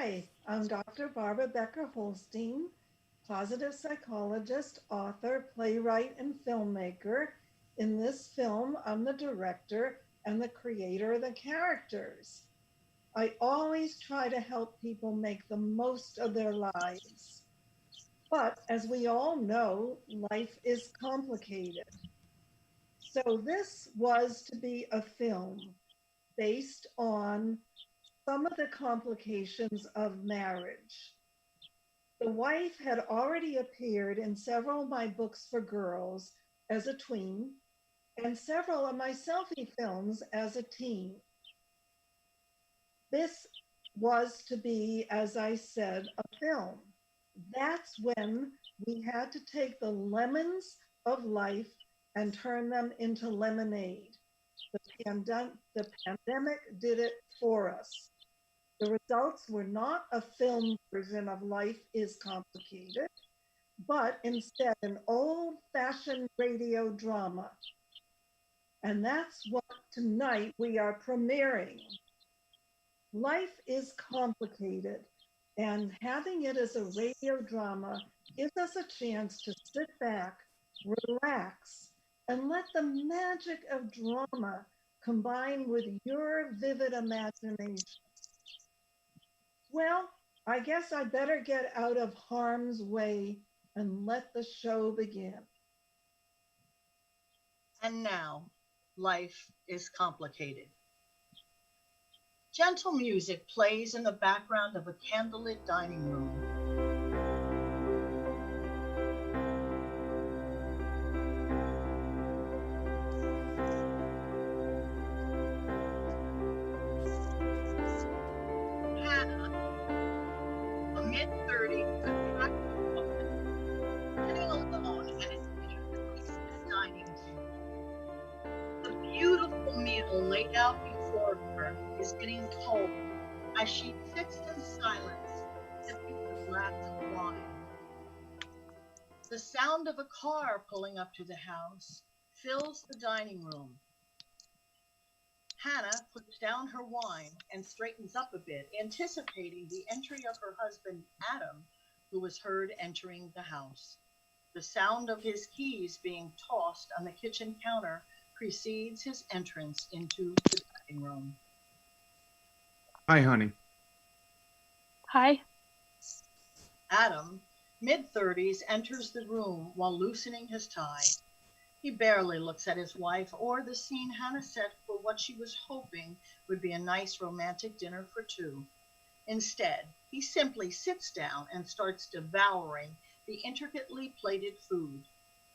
Hi, I'm Dr. Barbara Becker Holstein, positive psychologist, author, playwright, and filmmaker. In this film, I'm the director and the creator of the characters. I always try to help people make the most of their lives. But as we all know, life is complicated. So this was to be a film based on some of the complications of marriage. The wife had already appeared in several of my books for girls as a tween and several of my selfie films as a teen. This was to be, as I said, a film. That's when we had to take the lemons of life and turn them into lemonade. The pandemic did it for us. The results were not a film version of Life is Complicated, but instead an old-fashioned radio drama. And that's what tonight we are premiering. Life is complicated, and having it as a radio drama gives us a chance to sit back, relax, and let the magic of drama combine with your vivid imagination. Well, I guess I better get out of harm's way and let the show begin. And now, life is complicated. Gentle music plays in the background of a candlelit dining room. Hannah, a mid-30s attractive woman, sitting alone at an intricately dining table. The beautiful meal laid out before her is getting cold as she sits in silence, sipping a glass of wine. The sound of a car pulling up to the house fills the dining room. Hannah puts down her wine and straightens up a bit, anticipating the entry of her husband, Adam, who was heard entering the house. The sound of his keys being tossed on the kitchen counter precedes his entrance into the dining room. Hi, honey. Hi. Adam, mid-30s, enters the room while loosening his tie. He barely looks at his wife or the scene Hannah set for what she was hoping would be a nice romantic dinner for two. Instead, he simply sits down and starts devouring the intricately plated food.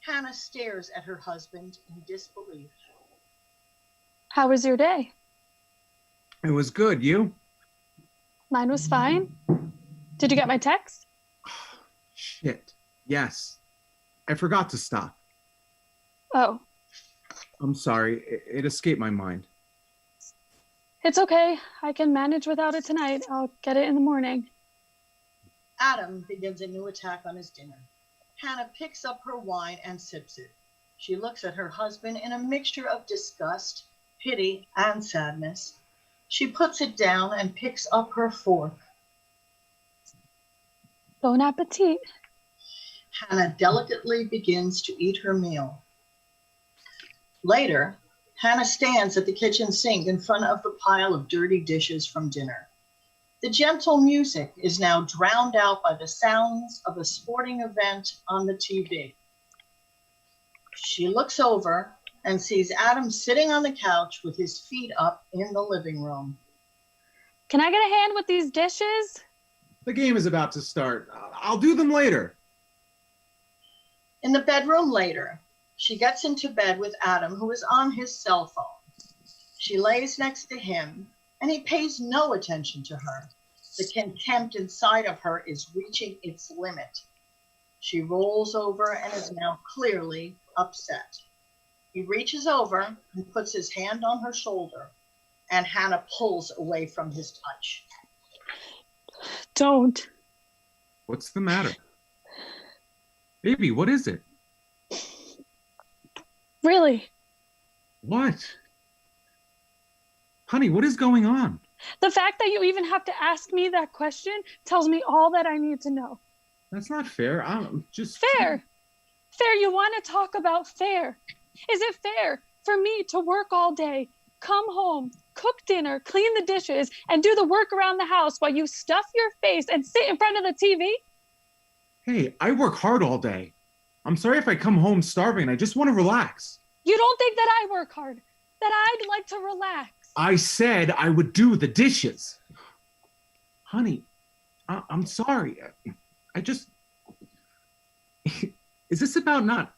Hannah stares at her husband in disbelief. How was your day? It was good. You? Mine was fine. Did you get my text? Shit. Yes. I forgot to stop. Oh, I'm sorry. It escaped my mind. it's okay. I can manage without it tonight. I'll get it in the morning. Adam begins a new attack on his dinner. Hannah picks up her wine and sips it. She looks at her husband in a mixture of disgust, pity, and sadness. She puts it down and picks up her fork. Bon appetit. Hannah delicately begins to eat her meal. Later, Hannah stands at the kitchen sink in front of the pile of dirty dishes from dinner. The gentle music is now drowned out by the sounds of a sporting event on the TV. She looks over and sees Adam sitting on the couch with his feet up in the living room. Can I get a hand with these dishes? The game is about to start. I'll do them later. In the bedroom later, she gets into bed with Adam, who is on his cell phone. She lays next to him, and he pays no attention to her. The contempt inside of her is reaching its limit. She rolls over and is now clearly upset. He reaches over and puts his hand on her shoulder, and Hannah pulls away from his touch. Don't. What's the matter? Baby, what is it? Really? What? Honey, what is going on? The fact that you even have to ask me that question tells me all that I need to know. That's not fair. I'm just Fair. Fair, you want to talk about fair. Is it fair for me to work all day, come home, cook dinner, clean the dishes, and do the work around the house while you stuff your face and sit in front of the TV? Hey, I work hard all day. I'm sorry if I come home starving. I just want to relax. You don't think that I work hard, that I'd like to relax? I said I would do the dishes. Honey, I'm sorry. I just... Is this about not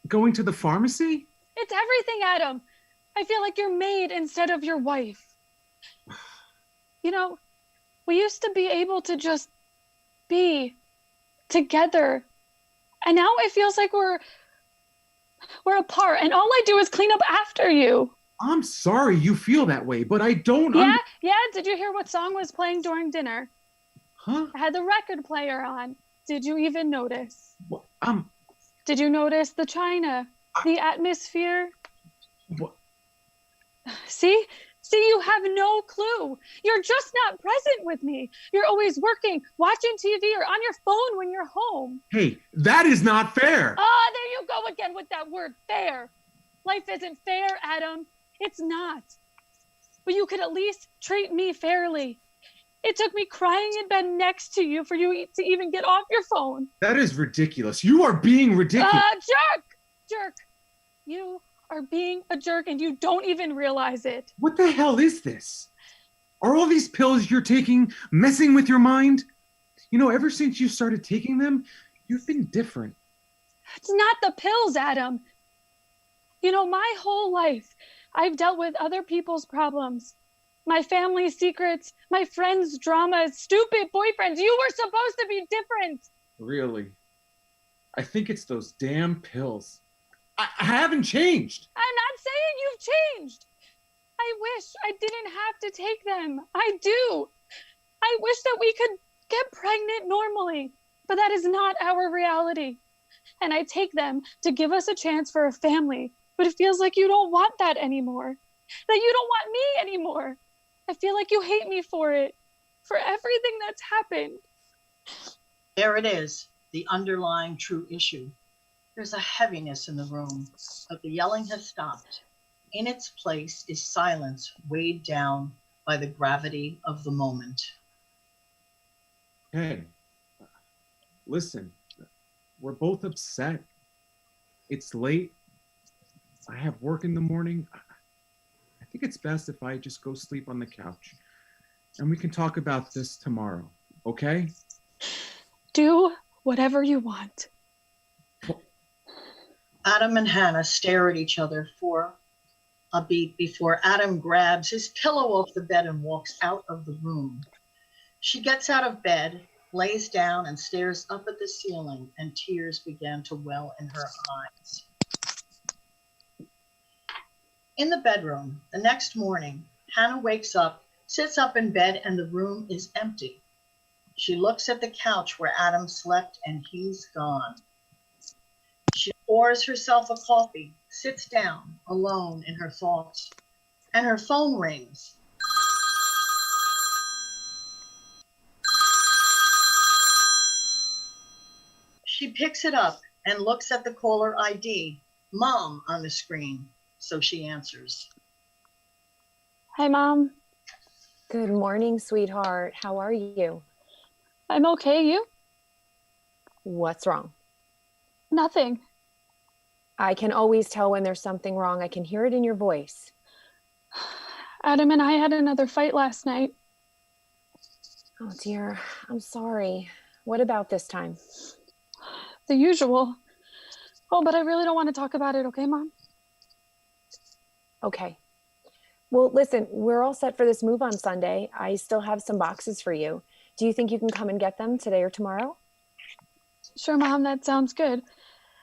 going to the pharmacy? It's everything, Adam. I feel like you're maid instead of your wife. You know, we used to be able to just be together. And now it feels like we're apart, and all I do is clean up after you. I'm sorry you feel that way, but I don't... Yeah, did you hear what song was playing during dinner? Huh? I had the record player on. Did you even notice? What? Did you notice the china, the atmosphere? What? See, you have no clue. You're just not present with me. You're always working, watching TV, or on your phone when you're home. Hey, that is not fair. Ah, there you go again with that word, fair. Life isn't fair, Adam. It's not. But you could at least treat me fairly. It took me crying in bed next to you for you to even get off your phone. That is ridiculous. You are being ridiculous. Jerk. You are being a jerk and you don't even realize it. What the hell is this? Are all these pills you're taking messing with your mind? You know, ever since you started taking them, you've been different. It's not the pills, Adam. You know, my whole life, I've dealt with other people's problems. My family's secrets, my friends' dramas, stupid boyfriends. You were supposed to be different. Really? I think it's those damn pills. I haven't changed. I'm not saying you've changed. I wish I didn't have to take them. I do. I wish that we could get pregnant normally, but that is not our reality. And I take them to give us a chance for a family, but it feels like you don't want that anymore. That you don't want me anymore. I feel like you hate me for it, for everything that's happened. There it is, the underlying true issue. There's a heaviness in the room, but the yelling has stopped. In its place is silence weighed down by the gravity of the moment. Hey, listen, we're both upset. It's late. I have work in the morning. I think it's best if I just go sleep on the couch. And we can talk about this tomorrow, okay? Do whatever you want. Adam and Hannah stare at each other for a beat before Adam grabs his pillow off the bed and walks out of the room. She gets out of bed, lays down, and stares up at the ceiling, and tears began to well in her eyes. In the bedroom, the next morning, Hannah wakes up, sits up in bed, and the room is empty. She looks at the couch where Adam slept, and he's gone. She pours herself a coffee, sits down, alone in her thoughts, and her phone rings. She picks it up and looks at the caller ID, Mom, on the screen, so she answers. Hi, Mom. Good morning, sweetheart. How are you? I'm okay. You? What's wrong? Nothing. I can always tell when there's something wrong. I can hear it in your voice. Adam and I had another fight last night. Oh, dear. I'm sorry. What about this time? The usual. Oh, but I really don't want to talk about it, okay, Mom? Okay. Well, listen, we're all set for this move on Sunday. I still have some boxes for you. Do you think you can come and get them today or tomorrow? Sure, Mom, that sounds good.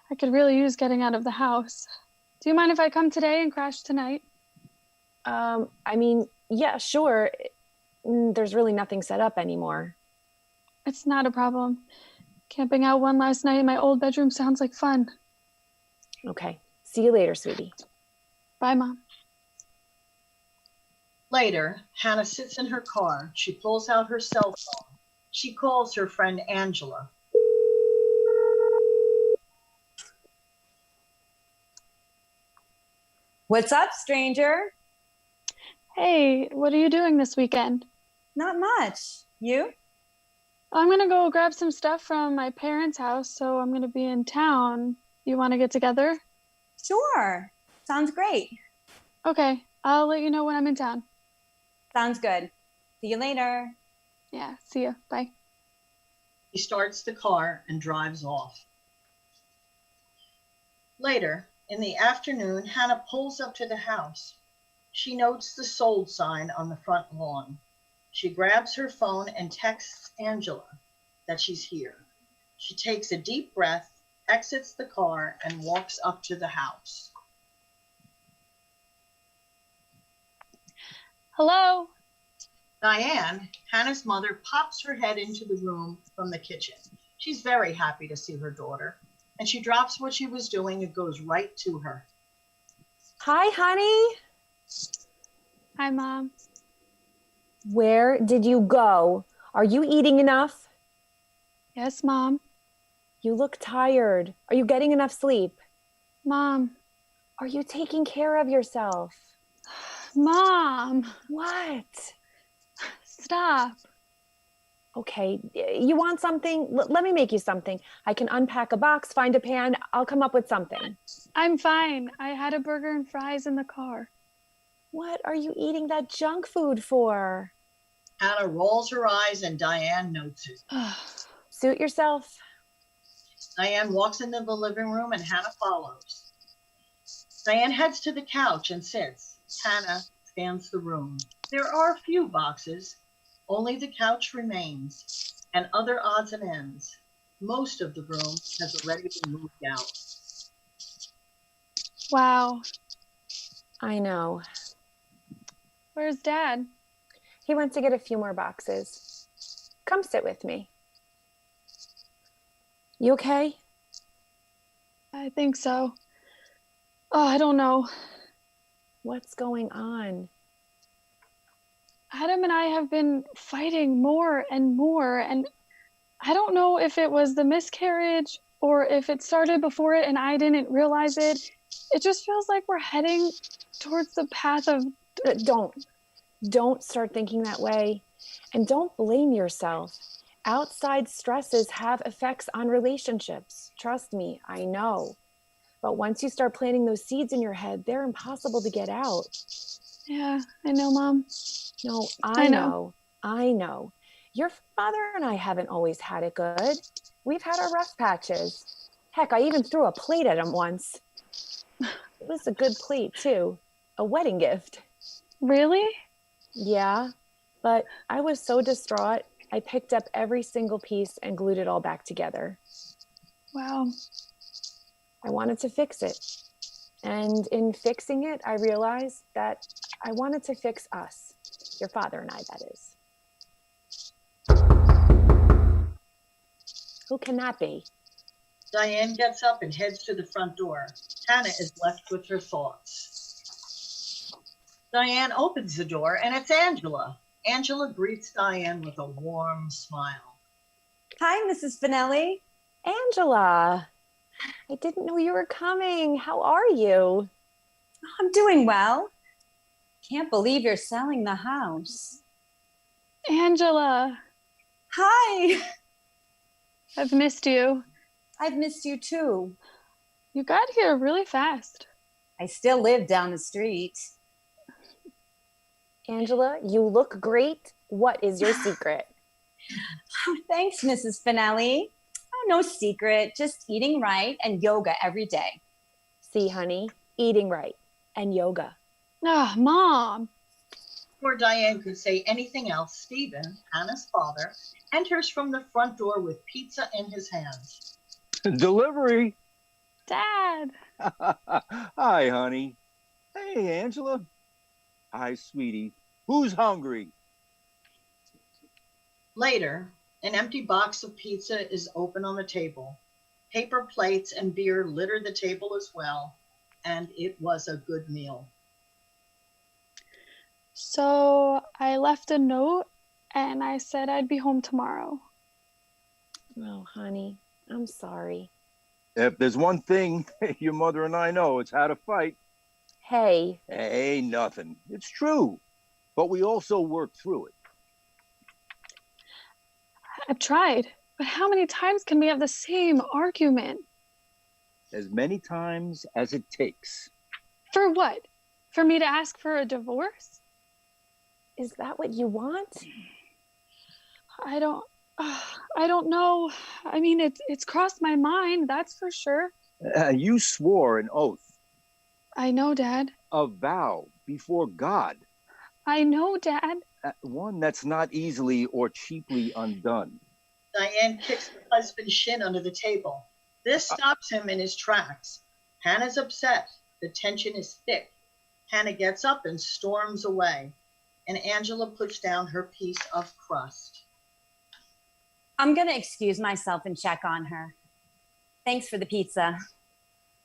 I could really use getting out of the house. Do you mind if I come today and crash tonight? I mean, yeah, sure. There's really nothing set up anymore. It's not a problem. Camping out one last night in my old bedroom sounds like fun. Okay. See you later, sweetie. Bye, Mom. Later, Hannah sits in her car. She pulls out her cell phone. She calls her friend Angela. What's up, stranger? Hey, what are you doing this weekend? Not much. You? I'm gonna go grab some stuff from my parents' house, so I'm gonna be in town. You want to get together? Sure. Sounds great. Okay, I'll let you know when I'm in town. Sounds good. See you later. Yeah, see ya. Bye. He starts the car and drives off. Later, in the afternoon, Hannah pulls up to the house. She notes the sold sign on the front lawn. She grabs her phone and texts Angela that she's here. She takes a deep breath, exits the car, and walks up to the house. Hello? Diane, Hannah's mother, pops her head into the room from the kitchen. She's very happy to see her daughter, and she drops what she was doing and goes right to her. Hi, honey. Hi, Mom. Where did you go? Are you eating enough? Yes, Mom. You look tired. Are you getting enough sleep? Mom. Are you taking care of yourself? Mom. What? Stop. Okay, you want something? Let me make you something. I can unpack a box, find a pan. I'll come up with something. I'm fine. I had a burger and fries in the car. What are you eating that junk food for? Hannah rolls her eyes and Diane notes it. Suit yourself. Diane walks into the living room and Hannah follows. Diane heads to the couch and sits. Hannah scans the room. There are a few boxes. Only the couch remains, and other odds and ends. Most of the room has already been moved out. Wow. I know. Where's Dad? He went to get a few more boxes. Come sit with me. You okay? I think so. Oh, I don't know. What's going on? Adam and I have been fighting more and more, and I don't know if it was the miscarriage or if it started before it and I didn't realize it. It just feels like we're heading towards the path of... Don't start thinking that way. And don't blame yourself. Outside stresses have effects on relationships. Trust me, I know. But once you start planting those seeds in your head, they're impossible to get out. Yeah, I know, Mom. No, I know. Your father and I haven't always had it good. We've had our rough patches. Heck, I even threw a plate at him once. It was a good plate, too. A wedding gift. Really? Yeah, but I was so distraught, I picked up every single piece and glued it all back together. Wow. I wanted to fix it. And in fixing it, I realized that I wanted to fix us. Your father and I, that is. Who can that be? Diane gets up and heads to the front door. Hannah is left with her thoughts. Diane opens the door and it's Angela. Angela greets Diane with a warm smile. Hi, Mrs. Finelli. Angela, I didn't know you were coming. How are you? I'm doing well. Can't believe you're selling the house. Angela, Hi. I've missed you. I've missed you too. You got here really fast. I still live down the street. Angela, you look great. What is your secret? Oh, thanks, Mrs. Finelli. Oh, no secret. Just eating right and yoga every day. See, honey, eating right and yoga. Ah, Mom. Before Diane could say anything else, Stephen, Hannah's father, enters from the front door with pizza in his hands. Delivery. Dad. Hi, honey. Hey, Angela. Hi, sweetie. Who's hungry? Later, an empty box of pizza is open on the table. Paper plates and beer litter the table as well, and it was a good meal. So I left a note and I said I'd be home tomorrow. Oh, honey, I'm sorry. If there's one thing your mother and I know, it's how to fight. Hey, Hey, nothing. It's true. But we also work through it. I've tried, but how many times can we have the same argument? As many times as it takes. For what? For me to ask for a divorce? is that what you want? I don't know. I mean, it's crossed my mind, that's for sure. You swore an oath, I know, Dad. a vow before God. I know, Dad. One that's not easily or cheaply undone. Diane kicks her husband's shin under the table. This stops him in his tracks. Hannah's upset. The tension is thick. Hannah gets up and storms away, and Angela puts down her piece of crust. I'm going to excuse myself and check on her. Thanks for the pizza.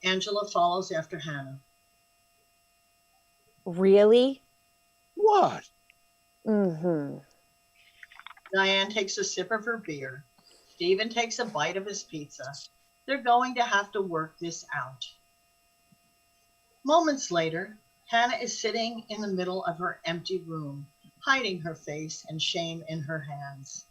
Angela follows after Hannah. Really? What? Mm-hmm. Diane takes a sip of her beer. Stephen takes a bite of his pizza. They're going to have to work this out. Moments later, Hannah is sitting in the middle of her empty room, hiding her face and shame in her hands.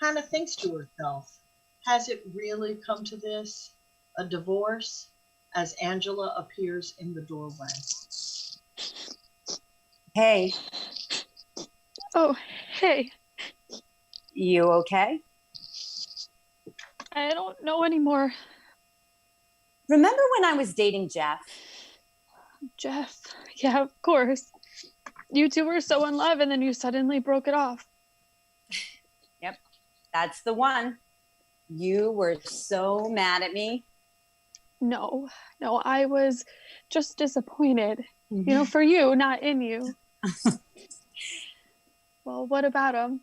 Hannah thinks to herself, has it really come to this? A divorce? As Angela appears in the doorway. Hey, Oh, hey. you okay? I don't know anymore. Remember when I was dating Jeff? Jeff. Yeah, of course. You two were so in love and then you suddenly broke it off. Yep, that's the one. You were so mad at me. No, I was just disappointed. You know, for you, not in you. Well, what about him?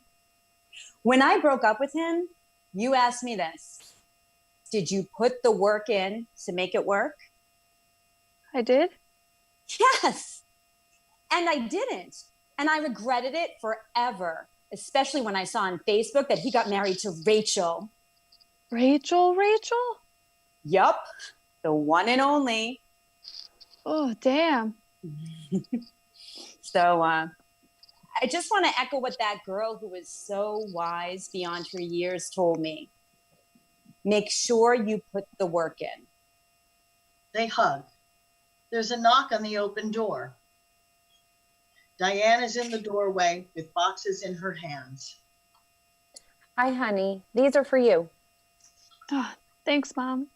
When I broke up with him, you asked me this. Did you put the work in to make it work? I did? Yes. And I didn't. And I regretted it forever, especially when I saw on Facebook that he got married to Rachel. Rachel? Yup, the one and only. Oh, damn. So I just want to echo what that girl who was so wise beyond her years told me. Make sure you put the work in. They hug. There's a knock on the open door. Diane is in the doorway with boxes in her hands. Hi, honey. These are for you. Oh, thanks, Mom.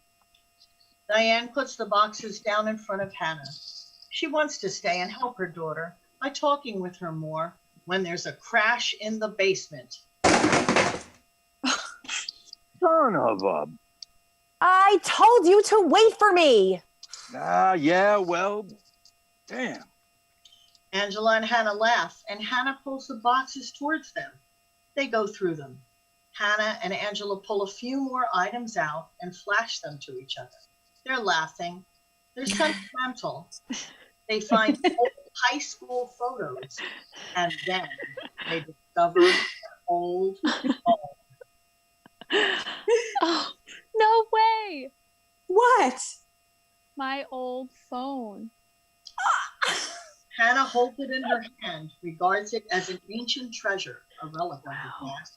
Diane puts the boxes down in front of Hannah. She wants to stay and help her daughter by talking with her more when there's a crash in the basement. Son of a... I told you to wait for me. Yeah, well, damn. Angela and Hannah laugh, and Hannah pulls the boxes towards them. They go through them. Hannah and Angela pull a few more items out and flash them to each other. They're laughing. They're sentimental. They find old high school photos, and then they discover their old home. Oh, no way. What? My old phone. Hannah holds it in her hand, regards it as an ancient treasure, a relic of the past.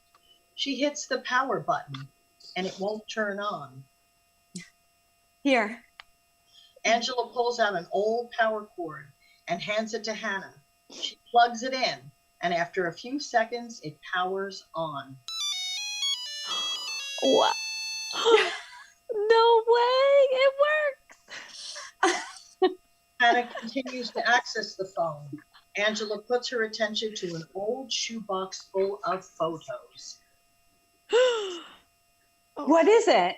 She hits the power button, and it won't turn on. Here. Angela pulls out an old power cord and hands it to Hannah. She plugs it in, and after a few seconds, it powers on. What? No way. It works. Hannah continues to access the phone. Angela puts her attention to an old shoebox full of photos. Oh, What is it?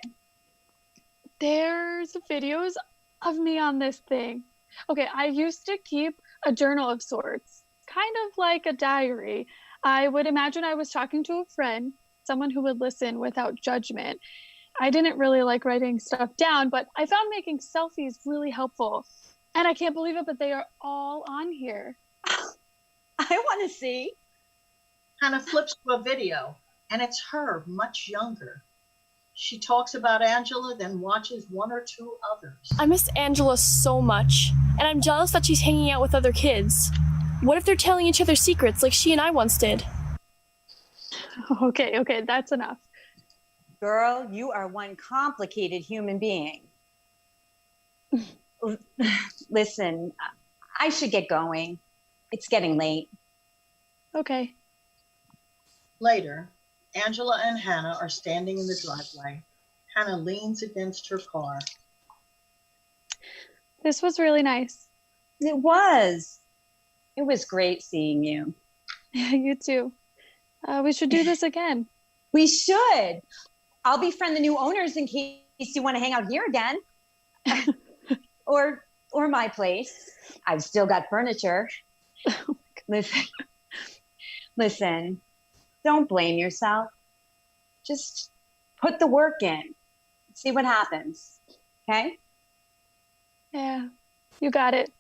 there's videos of me on this thing. Okay, I used to keep a journal of sorts, kind of like a diary. I would imagine I was talking to a friend, someone who would listen without judgment. I didn't really like writing stuff down, but I found making selfies really helpful. And I can't believe it, but they are all on here. I want to see. Hannah flips to a video, and it's her, much younger. She talks about Angela, then watches one or two others. I miss Angela so much, and I'm jealous that she's hanging out with other kids. What if they're telling each other secrets like she and I once did? Okay, that's enough. Girl, you are one complicated human being. Listen, I should get going. It's getting late. Okay. Later, Angela and Hannah are standing in the driveway. Hannah leans against her car. This was really nice. It was. It was great seeing you. You too. We should do this again. We should. I'll befriend the new owners in case you want to hang out here again. or my place. I've still got furniture. Listen, don't blame yourself. Just put the work in. See what happens. Okay? Yeah, you got it.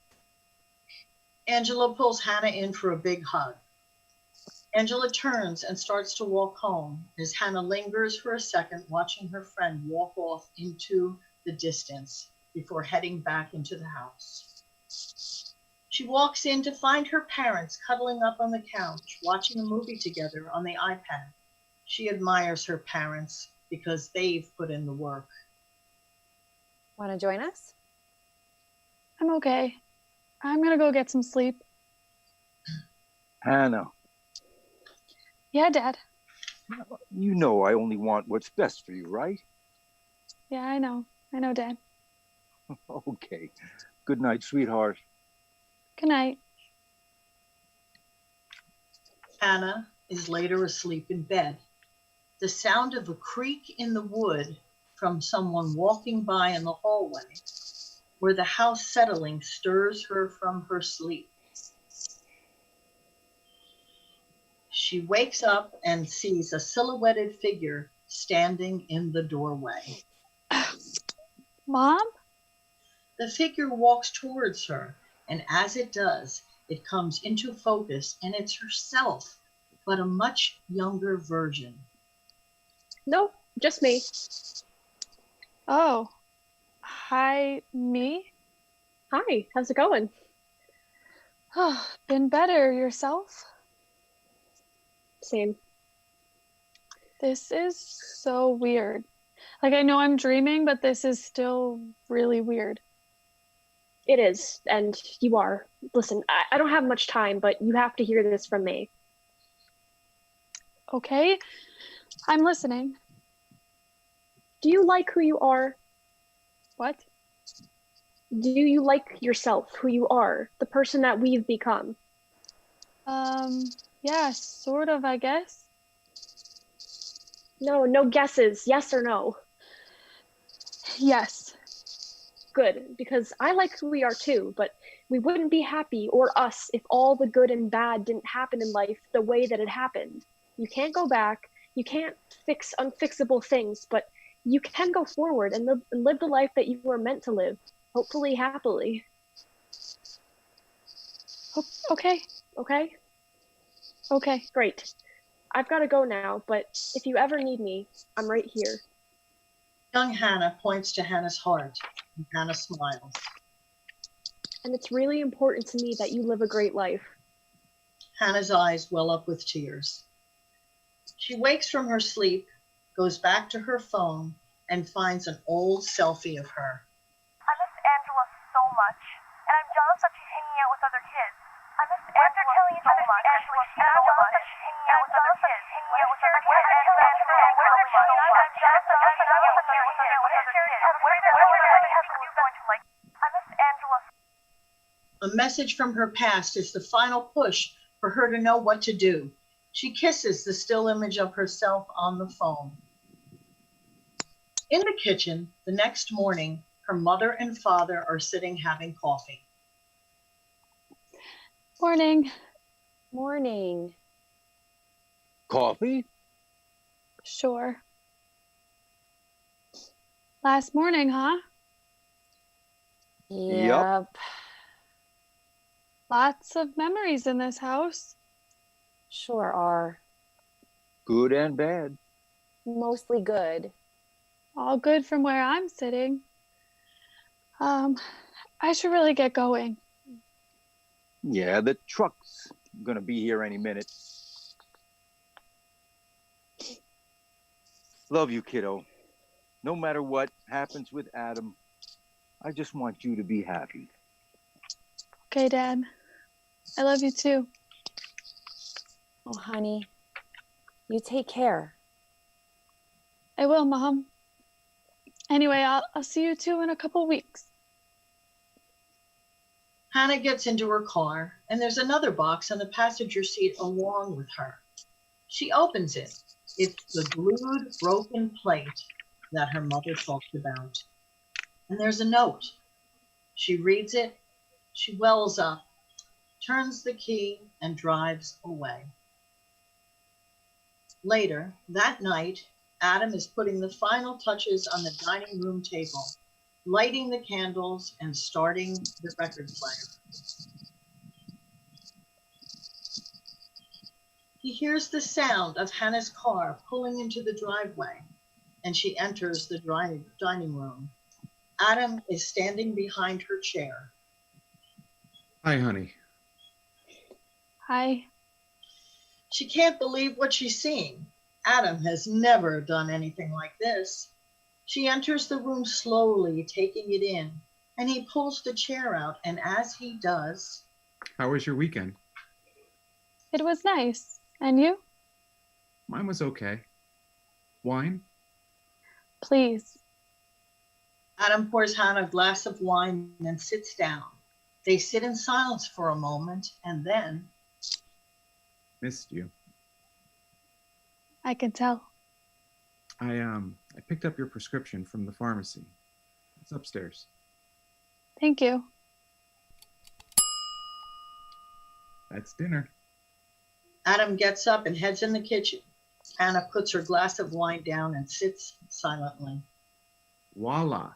Angela pulls Hannah in for a big hug. Angela turns and starts to walk home as Hannah lingers for a second, watching her friend walk off into the distance before heading back into the house. She walks in to find her parents cuddling up on the couch, watching a movie together on the iPad. She admires her parents because they've put in the work. Want to join us? I'm okay. I'm gonna go get some sleep. Hannah, Yeah, Dad. you know I only want what's best for you, right? Yeah, I know. I know, Dad. Okay. Good night, sweetheart. Good night. Hannah is later asleep in bed. The sound of a creak in the wood from someone walking by in the hallway where the house settling stirs her from her sleep. She wakes up and sees a silhouetted figure standing in the doorway. Mom? The figure walks towards her, and as it does, it comes into focus, and it's herself, but a much younger version. No, just me. Oh. Hi, me? Hi, how's it going? Oh, been better. Yourself? Same. This is so weird. Like, I know I'm dreaming, but this is still really weird. It is, and you are. Listen, I don't have much time, but you have to hear this from me. Okay, I'm listening. Do you like who you are? What? Do you like yourself, who you are, the person that we've become? Yeah, sort of, I guess. No guesses, yes or no. Yes. Good, because I like who we are too, but we wouldn't be happy, or us, if all the good and bad didn't happen in life the way that it happened. You can't go back, you can't fix unfixable things, but you can go forward and live the life that you were meant to live, hopefully happily. Okay. Okay? Okay. Great. I've got to go now, but if you ever need me, I'm right here. Young Hannah points to Hannah's heart, and Hannah smiles. And it's really important to me that you live a great life. Hannah's eyes well up with tears. She wakes from her sleep, goes back to her phone, and finds an old selfie of her. I miss Angela so much, and I'm jealous that she's hanging out with other kids. I miss Angela telling each other secrets, and I'm jealous that she's hanging out with other kids. A message from her past is the final push for her to know what to do. She kisses the still image of herself on the phone. In the kitchen, the next morning, her mother and father are sitting having coffee. Morning. Morning. Coffee? Sure. Last morning, huh? Yep. Lots of memories in this house. Sure are. Good and bad. Mostly good. All good from where I'm sitting. I should really get going. Yeah, the truck's gonna be here any minute. Love you, kiddo. No matter what happens with Adam, I just want you to be happy. Okay, Dad. I love you too. Oh, honey, you take care. I will, Mom. Anyway, I'll see you two in a couple weeks. Hannah gets into her car, and there's another box on the passenger seat along with her. She opens it. It's the glued, broken plate that her mother talked about. And there's a note. She reads it. She wells up, turns the key, and drives away. Later, that night, Adam is putting the final touches on the dining room table, lighting the candles and starting the record player. He hears the sound of Hannah's car pulling into the driveway, and she enters the dining room. Adam is standing behind her chair. Hi, honey. Hi. She can't believe what she's seeing. Adam has never done anything like this. She enters the room slowly, taking it in, and he pulls the chair out, and as he does... How was your weekend? It was nice. And you? Mine was okay. Wine? Please. Adam pours Hannah a glass of wine and then sits down. They sit in silence for a moment, and then... Missed you. I can tell. I picked up your prescription from the pharmacy. It's upstairs. Thank you. That's dinner. Adam gets up and heads in the kitchen. Hannah puts her glass of wine down and sits silently. Voila.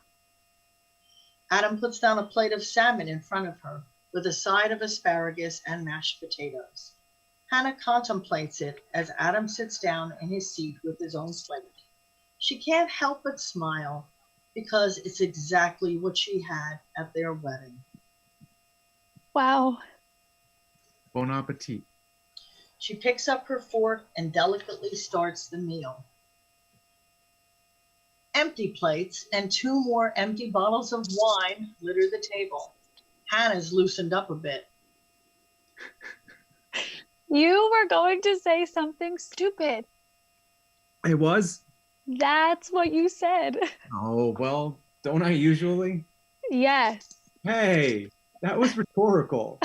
Adam puts down a plate of salmon in front of her with a side of asparagus and mashed potatoes. Hannah contemplates it as Adam sits down in his seat with his own plate. She can't help but smile because it's exactly what she had at their wedding. Wow. Bon appetit. She picks up her fork and delicately starts the meal. Empty plates and 2 more empty bottles of wine litter the table. Hannah's loosened up a bit. You were going to say something stupid. It was? That's what you said. Oh, well, don't I usually? Yes. Hey, that was rhetorical.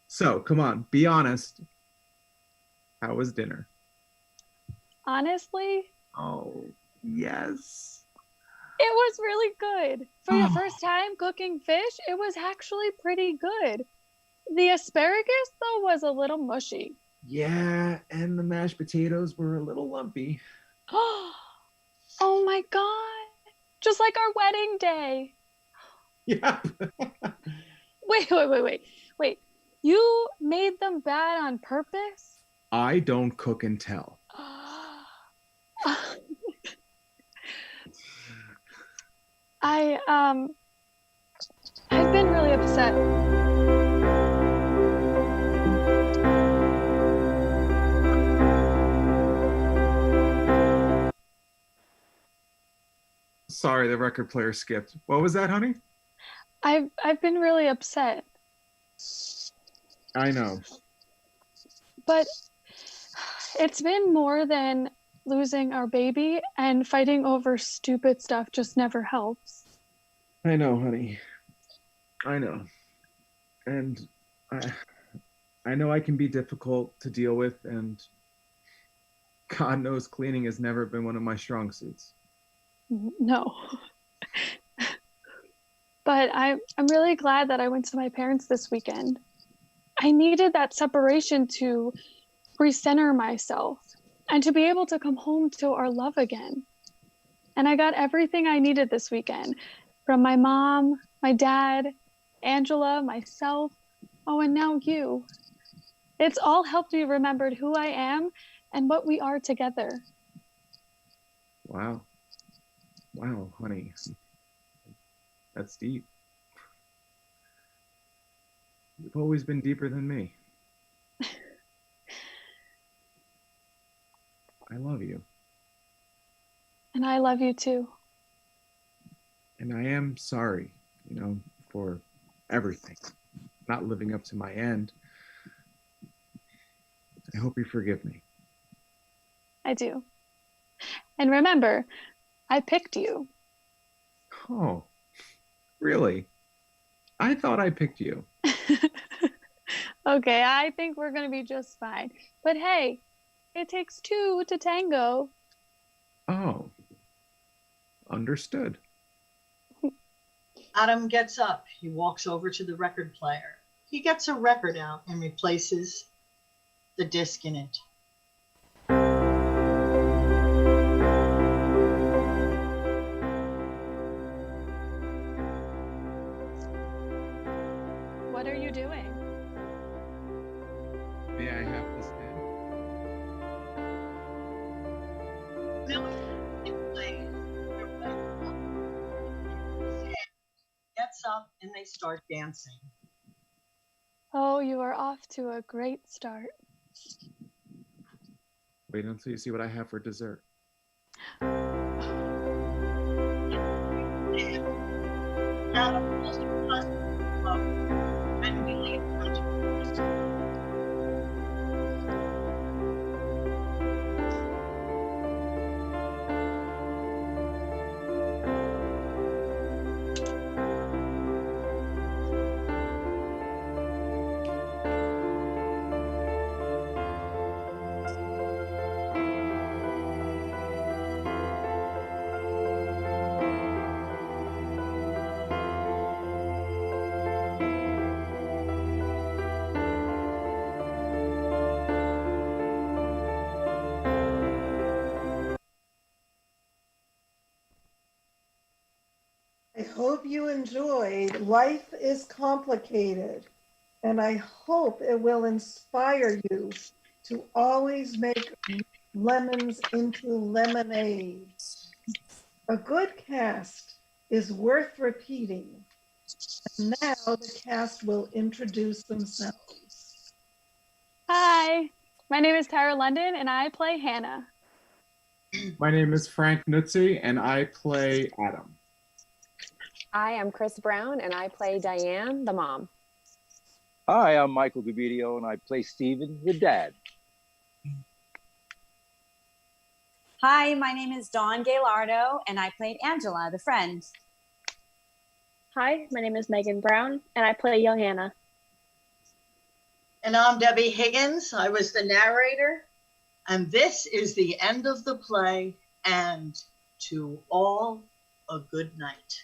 So, come on, be honest. How was dinner? Honestly, Oh, yes. it was really good. For the first time cooking fish, it was actually pretty good. The asparagus, though, was a little mushy. Yeah, and the mashed potatoes were a little lumpy. Oh my God. Just like our wedding day. Yep. Wait. You made them bad on purpose? I don't cook and tell. I've been really upset. Sorry, the record player skipped. What was that, honey? I've been really upset. I know. But it's been more than losing our baby, and fighting over stupid stuff just never helps. I know, honey. I know. And I know I can be difficult to deal with, and God knows cleaning has never been one of my strong suits. No. But I'm really glad that I went to my parents this weekend. I needed that separation to recenter myself and to be able to come home to our love again. And I got everything I needed this weekend from my mom, my dad, Angela, myself, Oh, and now you. It's all helped me remember who I am and what we are together. Wow. Wow, honey. That's deep. You've always been deeper than me. I love you. And I love you too. And I am sorry, for everything. Not living up to my end. I hope you forgive me. I do. And remember, I picked you. Oh, really? I thought I picked you. Okay, I think we're going to be just fine. But hey, it takes two to tango. Oh, understood. Adam gets up. He walks over to the record player. He gets a record out and replaces the disc in it. What are you doing? May I have this pen? Gets up and they start dancing. Oh, you are off to a great start. Wait until you see what I have for dessert. Adam pulls the plastic up and we leave them to I hope you enjoyed Life is Complicated, and I hope it will inspire you to always make lemons into lemonade. A good cast is worth repeating. And now the cast will introduce themselves. Hi, my name is Tara London and I play Hannah. My name is Frank Nuzzi, and I play Adam. I am Cris Brown, and I play Diane, the mom. Hi, I'm Michael Gavidio, and I play Steven, the dad. Hi, my name is Dawn Gaylardo, and I played Angela, the friend. Hi, my name is Megan Brown, and I play young Hannah. And I'm Debbie Higgins. I was the narrator. And this is the end of the play. And to all, a good night.